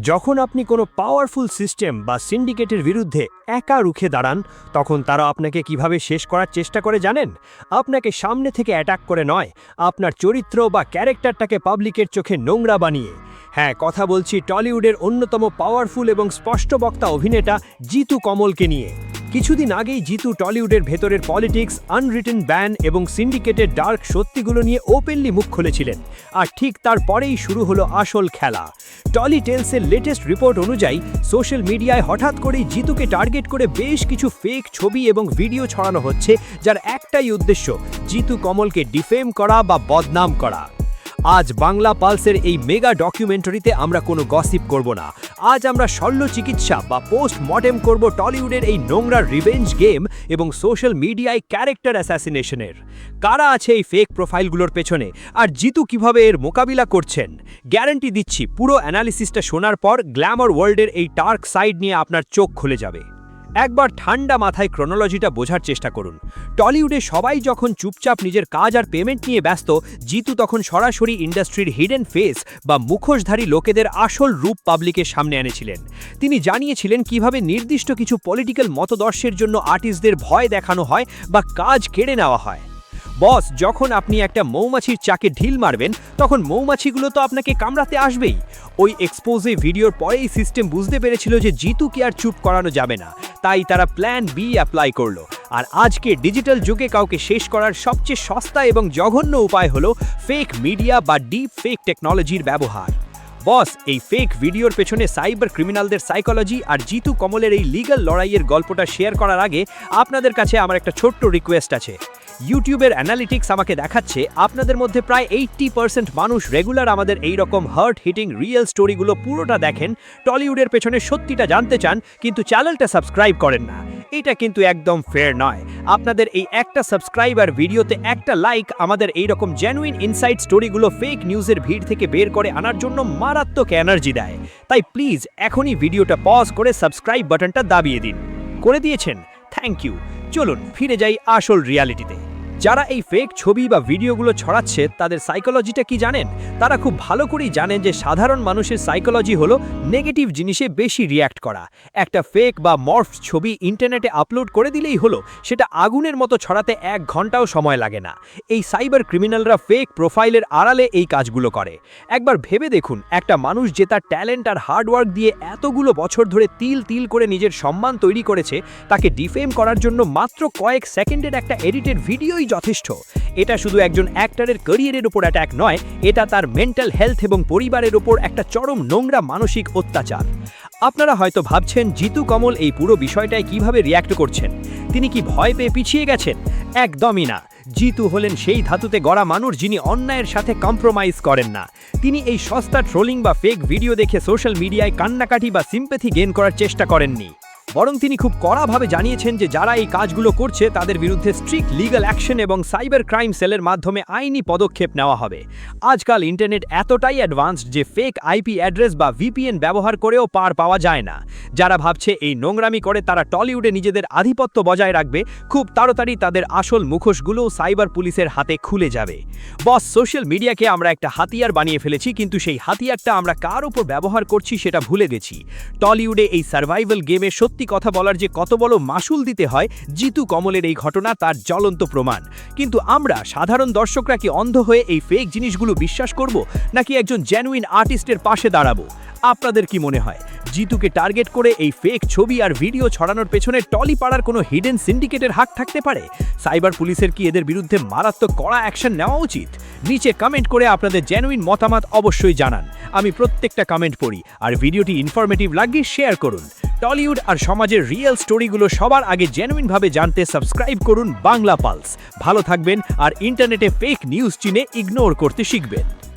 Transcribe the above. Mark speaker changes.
Speaker 1: যখন আপনি কোনো পাওয়ারফুল সিস্টেম বা সিন্ডিকেটের বিরুদ্ধে একা রুখে দাঁড়ান, তখন তারা আপনাকে কিভাবে শেষ করার চেষ্টা করে জানেন? আপনাকে সামনে থেকে অ্যাটাক করে নয়, আপনার চরিত্র বা ক্যারেক্টারটাকে পাবলিকের চোখে নোংরা বানিয়ে। হ্যাঁ, কথা বলছি টলিউডের অন্যতম পাওয়ারফুল এবং স্পষ্টবক্তা অভিনেতা জিতু কমলকে নিয়ে। কিছুদিন আগেই জিতু টলিউডের ভেতরের পলিটিক্স, আনরিটেন ব্যান এবং সিন্ডিকেটের ডার্ক সত্যিগুলো নিয়ে ওপেনলি মুখ খুলেছিলেন। আর ঠিক তারপরেই শুরু হলো আসল খেলা। টলি টেলসের লেটেস্ট রিপোর্ট অনুযায়ী সোশ্যাল মিডিয়ায় হঠাৎ করেই জিতুকে টার্গেট করে বেশ কিছু ফেক ছবি এবং ভিডিও ছড়ানো হচ্ছে, যার একটাই উদ্দেশ্য জিতু কমলকে ডিফেম করা বা বদনাম করা। আজ বাংলা পালসের এই মেগা ডকুমেন্টারিতে আমরা কোনো গসিপ করব না। আজ আমরা শল্য চিকিৎসা বা পোস্টমর্টেম করব টলিউডের এই নোংরা রিভেঞ্জ গেম এবং সোশ্যাল মিডিয়ায় ক্যারেক্টার অ্যাসাসিনেশনের। কারা আছে এই ফেক প্রোফাইলগুলোর পেছনে, আর জিতু কিভাবে এর মোকাবিলা করছেন? গ্যারান্টি দিচ্ছি, পুরো অ্যানালিসিসটা শোনার পর গ্ল্যামার ওয়ার্ল্ডের এই ডার্ক সাইড নিয়ে আপনার চোখ খুলে যাবে। একবার ঠান্ডা মাথায় ক্রোনোলজিটা বোঝার চেষ্টা করুন। টলিউডে সবাই যখন চুপচাপ নিজের কাজ আর পেমেন্ট নিয়ে ব্যস্ত, জিতু তখন সরাসরি ইন্ডাস্ট্রির হিডেন ফেস বা মুখোশধারী লোকেদের আসল রূপ পাবলিকের সামনে এনেছিলেন। তিনি জানিয়েছিলেন কিভাবে নির্দিষ্ট কিছু পলিটিক্যাল মতদর্শের জন্য আর্টিস্টদের ভয় দেখানো হয় বা কাজ কেড়ে নেওয়া হয়। বস, যখন আপনি একটা মৌমাছির চাকে ঢিল মারবেন, তখন মৌমাছিগুলো তো আপনাকে কামড়াতে আসবেই। ওই এক্সপোজে ভিডিওর পরেই সিস্টেম বুঝতে পেরেছিল যে জিতুকে আর চুপ করানো যাবে না, তাই তারা প্ল্যান বি অ্যাপ্লাই করলো। আর আজকে ডিজিটাল যুগে কাউকে শেষ করার সবচেয়ে সস্তা এবং জঘন্য উপায় হলো ফেক মিডিয়া বা ডিপ ফেক টেকনোলজির ব্যবহার। বস, এই ফেক ভিডিওর পেছনে সাইবার ক্রিমিনালদের সাইকোলজি আর জিতু কমলের এই লিগ্যাল লড়াইয়ের গল্পটা শেয়ার করার আগে আপনাদের কাছে আমার একটা ছোট্ট রিকোয়েস্ট আছে। ইউটিউবের অ্যানালিটিক্স আমাকে দেখাচ্ছে আপনাদের মধ্যে প্রায় 80% মানুষ রেগুলার আমাদের এই রকম হার্ট হিটিং রিয়েল স্টোরিগুলো পুরোটা দেখেন, টলিউডের পেছনে সত্যিটা জানতে চান, কিন্তু চ্যানেলটা সাবস্ক্রাইব করেন না। এটা কিন্তু একদম ফেয়ার নয়। আপনাদের এই একটা সাবস্ক্রাইব আর ভিডিওতে একটা লাইক আমাদের এই রকম জেনুইন ইনসাইড স্টোরিগুলো ফেক নিউজের ভিড় থেকে বের করে আনার জন্য মারাত্মক এনার্জি দেয়। তাই প্লিজ এখনই ভিডিওটা পজ করে সাবস্ক্রাইব বাটনটা দাবিয়ে দিন। করে দিয়েছেন? Thank you. চলুন ফিরে যাই আসল রিয়ালিটিতে। যারা এই ফেক ছবি বা ভিডিওগুলো ছড়াচ্ছে, তাদের সাইকোলজিটা কি জানেন? তারা খুব ভালো করেই জানেন যে সাধারণ মানুষের সাইকোলজি হলো নেগেটিভ জিনিসে বেশি রিয়্যাক্ট করা। একটা ফেক বা মর্ফ ছবি ইন্টারনেটে আপলোড করে দিলেই হলো, সেটা আগুনের মতো ছড়াতে 1 ঘন্টাও সময় লাগে না। এই সাইবার ক্রিমিনালরা ফেক প্রোফাইলের আড়ালে এই কাজগুলো করে। একবার ভেবে দেখুন, একটা মানুষ যে তার ট্যালেন্ট আর হার্ডওয়ার্ক দিয়ে এতগুলো বছর ধরে তিল তিল করে নিজের সম্মান তৈরি করেছে, তাকে ডিফেম করার জন্য মাত্র কয়েক সেকেন্ডের একটা এডিটেড ভিডিওই যথেষ্ট। এটা শুধু একজন অ্যাক্টরের ক্যারিয়ারের উপর অ্যাটাক নয়, এটা তার মেন্টাল হেলথ এবং পরিবারের উপর একটা চরম নোংরা মানসিক অত্যাচার। আপনারা হয়তো ভাবছেন জিতু কমল এই পুরো বিষয়টায় কিভাবে রিয়্যাক্ট করছেন। তিনি কি ভয় পেয়ে পিছিয়ে গেছেন? একদমই না। জিতু হলেন সেই ধাতুতে গড়া মানুষ যিনি অন্যায়ের সাথে কম্প্রোমাইজ করেন না। তিনি এই সস্তা ট্রোলিং বা ফেক ভিডিও দেখে সোশ্যাল মিডিয়ায় কান্নাকাটি বা সিম্প্যাথি গেইন করার চেষ্টা করেননি। বরং তিনি খুব কড়াভাবে জানিয়েছেন যে যারা এই কাজগুলো করছে তাদের বিরুদ্ধে স্ট্রিক্ট লিগ্যাল অ্যাকশন এবং সাইবার ক্রাইম সেলের মাধ্যমে আইনি পদক্ষেপ নেওয়া হবে। আজকাল ইন্টারনেট এতটাই অ্যাডভান্সড যে ফেক আইপি অ্যাড্রেস বা ভিপিএন ব্যবহার করেও পার পাওয়া যায় না। যারা ভাবছে এই নোংরামি করে তারা টলিউডে নিজেদের আধিপত্য বজায় রাখবে, খুব তাড়াতাড়ি তাদের আসল মুখোশগুলো সাইবার পুলিশের হাতে খুলে যাবে। বস, সোশ্যাল মিডিয়াকে আমরা একটা হাতিয়ার বানিয়ে ফেলেছি, কিন্তু সেই হাতিয়ারটা আমরা কার উপর ব্যবহার করছি সেটা ভুলে গেছি। টলিউডে এই সার্ভাইভাল গেমে সত্যি কথা বলার যে কত বড় মাসুল দিতে হয়, জিতু কমলের এই ঘটনা তার জ্বলন্ত প্রমাণ। কিন্তু আমরা সাধারণ দর্শকরা কি অন্ধ হয়ে এই ফেক জিনিসগুলো বিশ্বাস করব, নাকি একজন জেনুইন আর্টিস্টের পাশে দাঁড়াবো? আপনাদের কি মনে হয় জিতুকে টার্গেট করে এই ফেক ছবি আর ভিডিও ছড়ানোর পেছনে টলি পাড়ার কোনো হিডেন সিন্ডিকেটের হাত থাকতে পারে? সাইবার পুলিশের কি এদের বিরুদ্ধে মারাত্মক কড়া অ্যাকশন নেওয়া উচিত? নিচে কমেন্ট করে আপনাদের জেনুইন মতামত অবশ্যই জানান। আমি প্রত্যেকটা কমেন্ট পড়ি, আর ভিডিওটি ইনফরমেটিভ লাগলে শেয়ার করুন। টলিউড আর সমাজের রিয়েল স্টোরিগুলো সবার আগে জেনুইনভাবে জানতে সাবস্ক্রাইব করুন বাংলা পালস। ভালো থাকবেন আর ইন্টারনেটে ফেক নিউজ চিনে ইগনোর করতে শিখবেন।